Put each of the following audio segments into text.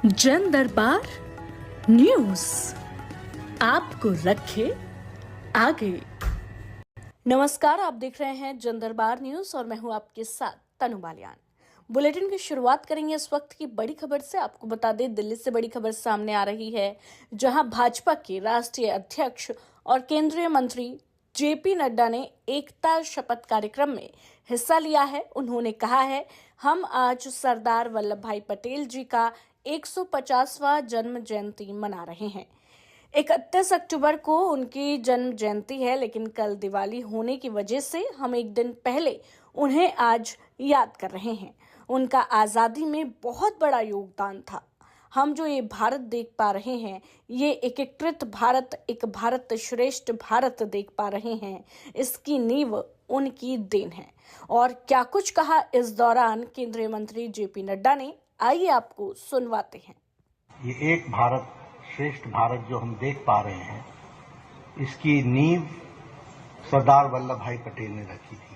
जन दरबार न्यूज आपको रखे आगे। नमस्कार, आप देख रहे हैं जन दरबार न्यूज और मैं हूं आपके साथ तनु बालियान। बुलेटिन की शुरुआत करेंगे इस वक्त की बड़ी खबर से। आपको बता दें, दिल्ली से बड़ी खबर सामने आ रही है, जहां भाजपा के राष्ट्रीय अध्यक्ष और केंद्रीय मंत्री जेपी नड्डा ने एकता शपथ कार्यक्रम में हिस्सा लिया है। उन्होंने कहा है, हम आज सरदार वल्लभ भाई पटेल जी का 150वां जन्म जयंती मना रहे हैं। 31 अक्टूबर को उनकी जन्म जयंती है, लेकिन कल दिवाली होने की वजह से हम एक दिन पहले उन्हें आज याद कर रहे हैं। उनका आज़ादी में बहुत बड़ा योगदान था। हम जो ये भारत देख पा रहे हैं, ये एकीकृत भारत, एक भारत श्रेष्ठ भारत देख पा रहे हैं, इसकी नींव उनकी देन है। और क्या कुछ कहा इस दौरान केंद्रीय मंत्री जेपी नड्डा ने, आइए आपको सुनवाते हैं। ये एक भारत श्रेष्ठ भारत जो हम देख पा रहे हैं, इसकी नींव सरदार वल्लभ भाई पटेल ने रखी थी।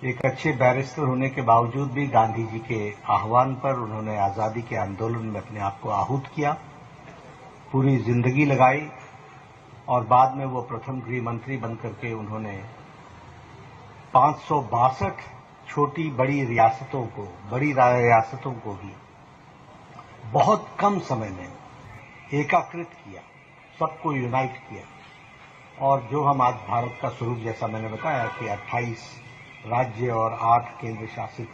एक अच्छे बैरिस्टर होने के बावजूद भी गांधी जी के आह्वान पर उन्होंने आजादी के आंदोलन में अपने आप को आहूत किया, पूरी जिंदगी लगाई और बाद में वो प्रथम गृह मंत्री बनकर के उन्होंने 562 छोटी बड़ी रियासतों को भी बहुत कम समय में एकाकृत किया, सबको यूनाइट किया। और जो हम आज भारत का स्वरूप, जैसा मैंने बताया कि 28 राज्य और 8 केंद्र शासित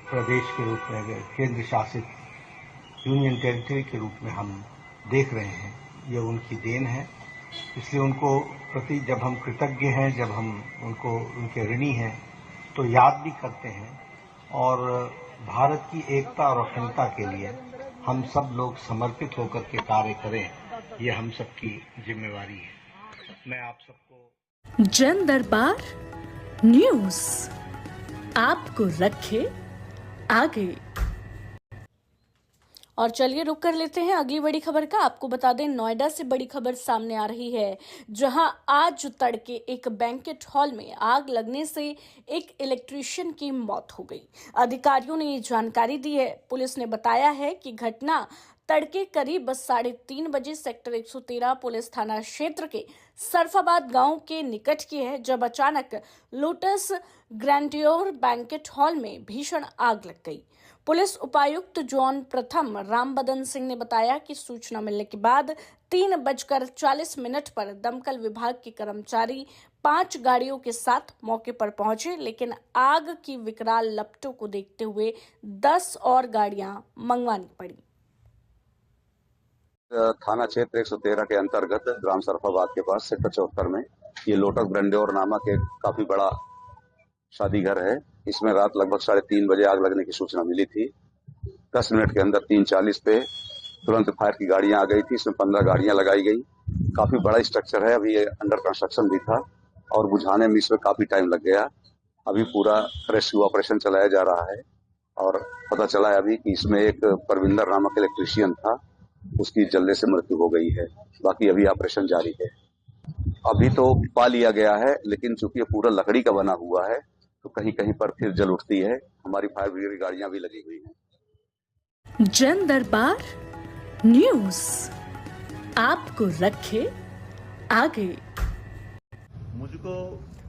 प्रदेश के रूप में, केंद्र शासित यूनियन टेरिटरी के रूप में हम देख रहे हैं, ये उनकी देन है। इसलिए उनको प्रति जब हम कृतज्ञ हैं, जब हम उनके ऋणी हैं, तो याद भी करते हैं। और भारत की एकता और अखंडता के लिए हम सब लोग समर्पित होकर के कार्य करें, ये हम सबकी जिम्मेवारी है। मैं आप सबको जन दरबार न्यूज आपको रखे आगे। और चलिए रुक कर लेते हैं अगली बड़ी खबर का। आपको बता दें, नोएडा से बड़ी खबर सामने आ रही है, जहां आज तड़के एक बैंकेट हॉल में आग लगने से एक इलेक्ट्रीशियन की मौत हो गई। अधिकारियों ने ये जानकारी दी है। पुलिस ने बताया है कि घटना तड़के करीब 3:30 बजे सेक्टर 113 पुलिस थाना क्षेत्र के सरफाबाद गांव के निकट की है, जब अचानक लोटस ग्रैंडियर बैंकेट हॉल में भीषण आग लग गई। पुलिस उपायुक्त जोन प्रथम रामबदन सिंह ने बताया कि सूचना मिलने के बाद 3:40 पर दमकल विभाग के कर्मचारी 5 गाड़ियों के साथ मौके पर पहुंचे, लेकिन आग की विकराल लपटों को देखते हुए 10 और गाड़ियां मंगवानी पड़ी। थाना क्षेत्र 113 के अंतर्गत ग्राम सरफाबाद के पास सेक्टर 74 में ये लोटस ग्रैंडियर नामक एक काफी बड़ा शादी घर है। इसमें रात लगभग 3:30 बजे आग लगने की सूचना मिली थी। 10 मिनट के अंदर 3:40 पे तुरंत फायर की गाड़ियां आ गई थी। इसमें 15 गाड़ियां लगाई गई। काफी बड़ा स्ट्रक्चर है, अभी ये अंडर कंस्ट्रक्शन भी था और बुझाने में इसमें काफी टाइम लग गया। अभी पूरा रेस्क्यू ऑपरेशन चलाया जा रहा है और पता चला है अभी कि इसमें एक परविंदर नामक इलेक्ट्रीशियन था, उसकी जलने से मृत्यु हो गई है। बाकी अभी ऑपरेशन जारी है। अभी तो पा लिया गया है, लेकिन चूंकि ये पूरा लकड़ी का बना हुआ है तो कहीं कहीं पर फिर जल उठती है। हमारी फायर ब्रिगेड की गाड़ियां भी लगी हुई हैं। जन दरबार न्यूज आपको रखे आगे। मुझको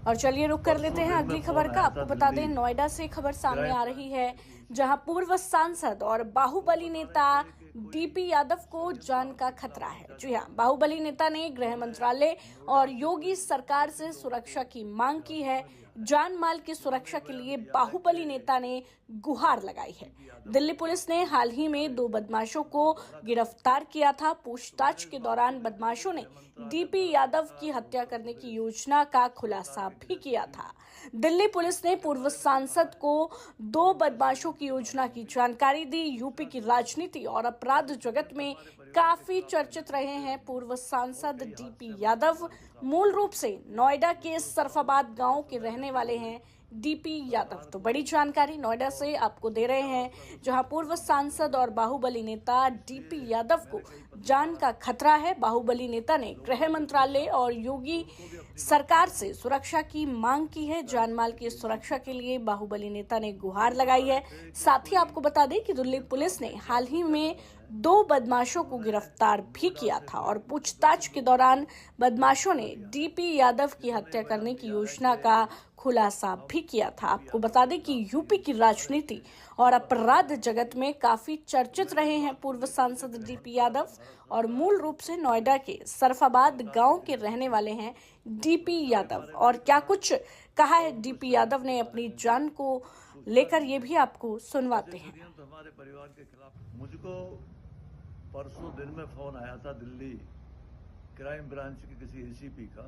और चलिए रुक कर लेते हैं अगली खबर का। आपको बता दें, नोएडा से खबर सामने आ रही है, जहां पूर्व सांसद और बाहुबली नेता डीपी यादव को जान का खतरा है। जी हां, बाहुबली नेता ने गृह मंत्रालय और योगी सरकार से सुरक्षा की मांग की है। जान माल की सुरक्षा के लिए बाहुबली नेता ने गुहार लगाई है। दिल्ली पुलिस ने हाल ही में 2 बदमाशों को गिरफ्तार किया था। पूछताछ के दौरान बदमाशों ने डीपी यादव की हत्या करने की योजना का खुलासा भी किया था। दिल्ली पुलिस ने पूर्व सांसद को 2 बदमाशों की योजना की जानकारी दी। यूपी की राजनीति और अपराध जगत में काफी चर्चित रहे हैं पूर्व सांसद डीपी यादव। मूल रूप से नोएडा के सरफाबाद गांव के रहने वाले हैं डीपी यादव। तो बड़ी जानकारी नोएडा से आपको दे रहे हैं, जहां पूर्व सांसद और बाहुबली नेता डीपी यादव को जान का खतरा है। बाहुबली नेता ने गृह मंत्रालय और योगी सरकार से सुरक्षा की मांग की है। जानमाल की सुरक्षा के लिए बाहुबली नेता ने गुहार लगाई है। साथ ही आपको बता दें कि दिल्ली पुलिस ने हाल ही में 2 बदमाशों को गिरफ्तार भी किया था और पूछताछ के दौरान बदमाशों ने डीपी यादव की हत्या करने की योजना का खुलासा भी किया था। आपको बता दें कि यूपी की राजनीति और अपराध जगत में काफी चर्चित रहे हैं पूर्व सांसद डीपी यादव और मूल रूप से नोएडा के सरफाबाद गांव के रहने वाले हैं डीपी यादव। और क्या कुछ कहा है डीपी यादव ने अपनी जान को लेकर, ये भी आपको सुनवाते हैं। हमारे परिवार के खिलाफ मुझको परसों दिन में फोन आया था दिल्ली क्राइम ब्रांच के किसी एसीपी का,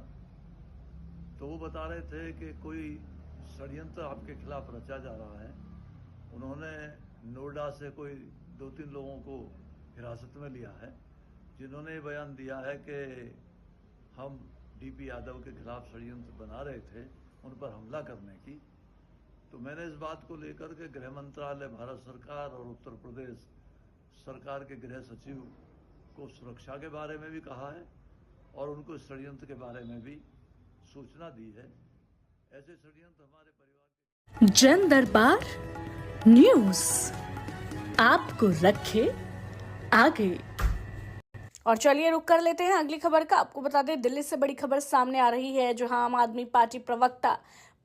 तो वो बता रहे थे कि कोई षड्यंत्र आपके खिलाफ रचा जा रहा है। उन्होंने नोएडा से कोई 2-3 लोगों को हिरासत में लिया है, जिन्होंने बयान दिया है कि हम डीपी यादव के खिलाफ षड्यंत्र बना रहे थे उन पर हमला करने की। तो मैंने इस बात को लेकर के गृह मंत्रालय, भारत सरकार और उत्तर प्रदेश सरकार के गृह सचिव को सुरक्षा के बारे में भी कहा है और उनको षड्यंत्र के बारे में भी सूचना दी है। ऐसे षड्यंत्र हमारे परिवार जन दरबार न्यूज आपको रखे आगे। और चलिए रुक कर लेते हैं अगली खबर का। आपको बता दें, दिल्ली से बड़ी खबर सामने आ रही है, जहां आम आदमी पार्टी प्रवक्ता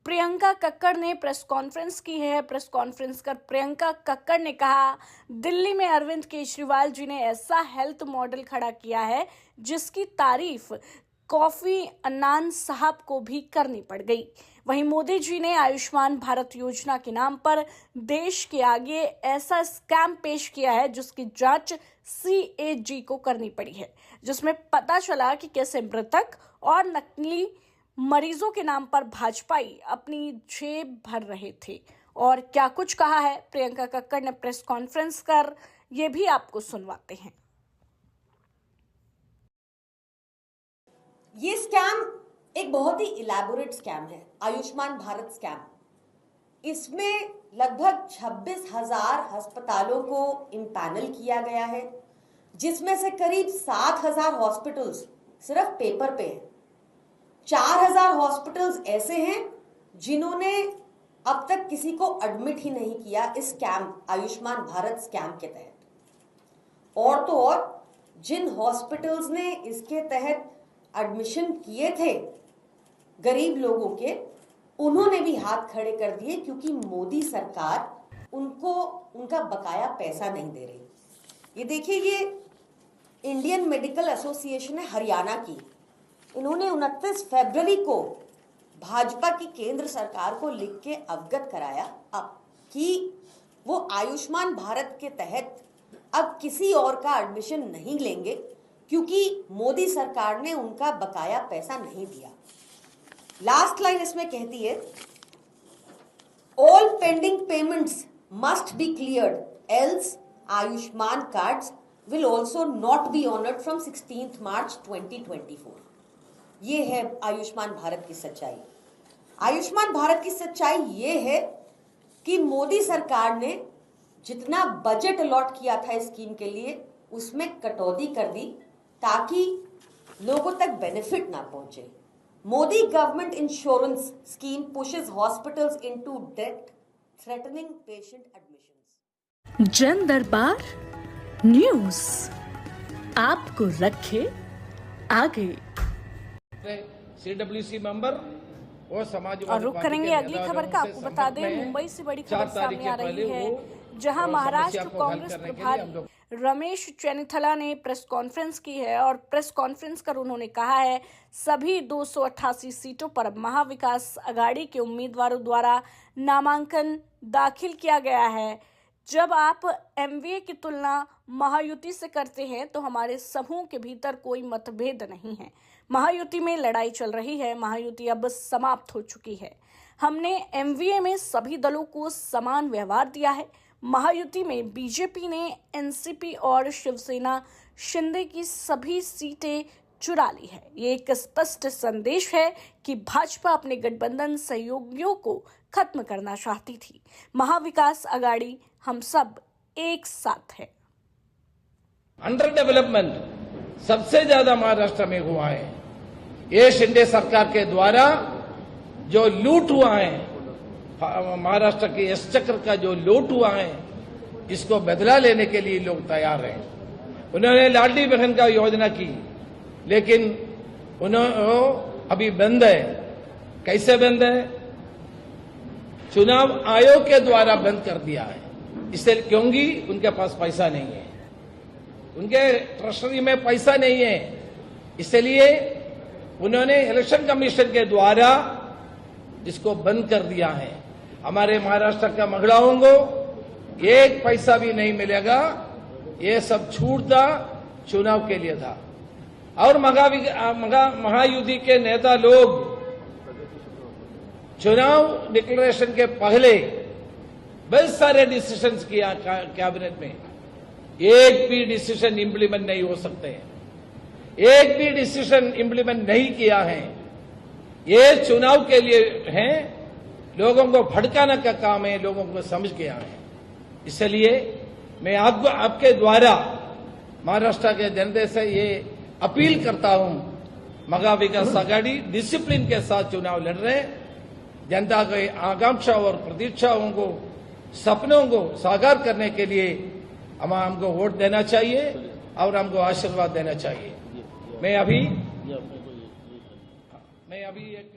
प्रियंका कक्कड़ ने प्रेस कॉन्फ्रेंस की है। प्रेस कॉन्फ्रेंस कर प्रियंका कक्कड़ ने कहा, दिल्ली में अरविंद केजरीवाल जी ने ऐसा हेल्थ मॉडल खड़ा किया है जिसकी तारीफ कॉफी अन्नान साहब को भी करनी पड़ गई। वहीं मोदी जी ने आयुष्मान भारत योजना के नाम पर देश के आगे ऐसा स्कैम पेश किया है जिसकी जांच CAG को करनी पड़ी है, जिसमें पता चला कि कैसे मृतक और नकली मरीजों के नाम पर भाजपाई अपनी जेब भर रहे थे। और क्या कुछ कहा है प्रियंका कक्कड़ ने प्रेस कॉन्फ्रेंस कर, ये भी आपको सुनवाते हैं। ये स्कैम एक बहुत ही इलैबोरेट स्कैम है, आयुष्मान भारत स्कैम। इसमें लगभग 26,000 अस्पतालों को इम्पैनल किया गया है, जिसमें से करीब 7,000 हॉस्पिटल्स सिर्फ पेपर पे हैं। 4,000 हॉस्पिटल्स ऐसे हैं जिन्होंने अब तक किसी को एडमिट ही नहीं किया इस स्कैम, आयुष्मान भारत स्कैम के तहत। और तो और जिन हॉस्पिटल्स ने इसके तहत एडमिशन किए थे गरीब लोगों के, उन्होंने भी हाथ खड़े कर दिए, क्योंकि मोदी सरकार उनको उनका बकाया पैसा नहीं दे रही। ये देखिए, ये इंडियन मेडिकल एसोसिएशन है हरियाणा की, इन्होंने 29 फरवरी को भाजपा की केंद्र सरकार को लिख के अवगत कराया अब कि वो आयुष्मान भारत के तहत अब किसी और का एडमिशन नहीं लेंगे, क्योंकि मोदी सरकार ने उनका बकाया पैसा नहीं दिया। लास्ट लाइन इसमें कहती है, all pending payments must be cleared else Ayushman cards will also not be honoured from 16 मार्च 2024। ये है आयुष्मान भारत की सच्चाई। आयुष्मान भारत की सच्चाई ये है कि मोदी सरकार ने जितना बजट अलॉट किया था इस स्कीम के लिए, उसमें कटौती कर दी ताकि लोगों तक बेनिफिट ना पहुंचे। Modi government insurance scheme pushes hospitals into debt, threatening patient admissions. Jan Darbar news आपको रखे आगे। CWC मेंबर और समाजवादी और रुक करेंगे अगली खबर का। आपको बता दें, मुंबई से बड़ी खबर सामने आ रही है, जहां महाराष्ट्र कांग्रेस प्रभारी रमेश चेन्निथला ने प्रेस कॉन्फ्रेंस की है और प्रेस कॉन्फ्रेंस कर उन्होंने कहा है, सभी 288 सीटों पर महाविकास अघाड़ी के उम्मीदवारों द्वारा नामांकन दाखिल किया गया है। जब आप MVA की तुलना महायुति से करते हैं तो हमारे समूह के भीतर कोई मतभेद नहीं है। महायुति में लड़ाई चल रही है, महायुति अब समाप्त हो चुकी है। हमने MVA में सभी दलों को समान व्यवहार दिया है। महायुति में बीजेपी ने NCP और शिवसेना शिंदे की सभी सीटें चुरा ली है। ये एक स्पष्ट संदेश है कि भाजपा अपने गठबंधन सहयोगियों को खत्म करना चाहती थी। महाविकास अघाड़ी हम सब एक साथ है। अंडर डेवलपमेंट सबसे ज्यादा महाराष्ट्र में हुआ है। ये शिंदे सरकार के द्वारा जो लूट हुआ है, महाराष्ट्र के एक्सचेकर का जो लूट हुआ है, इसको बदला लेने के लिए लोग तैयार हैं। उन्होंने लाडली बहन का योजना की, लेकिन उन्होंने अभी बंद है। कैसे बंद है? चुनाव आयोग के द्वारा बंद कर दिया है। इससे क्योंकि उनके पास पैसा नहीं है, उनके ट्रेजरी में पैसा नहीं है, इसलिए उन्होंने इलेक्शन कमीशन के द्वारा इसको बंद कर दिया है। हमारे महाराष्ट्र का महिलाओं को एक पैसा भी नहीं मिलेगा। ये सब छूट था, चुनाव के लिए था। और महायुति के नेता लोग चुनाव डिक्लेरेशन के पहले बहुत सारे डिसीजंस किया कैबिनेट में, एक भी डिसीजन इंप्लीमेंट नहीं हो सकते हैं। एक भी डिसीजन इंप्लीमेंट नहीं किया है। ये चुनाव के लिए है, लोगों को भड़काने का काम है, लोगों को समझ के आए हैं। इसलिए मैं आपके द्वारा महाराष्ट्र के जनता से ये अपील करता हूं, महाविकास आघाड़ी डिसिप्लिन के साथ चुनाव लड़ रहे हैं। जनता के आकांक्षा और प्रतीक्षाओं को, सपनों को साकार करने के लिए हमको वोट देना चाहिए और हमको आशीर्वाद देना चाहिए। मैं अभी एक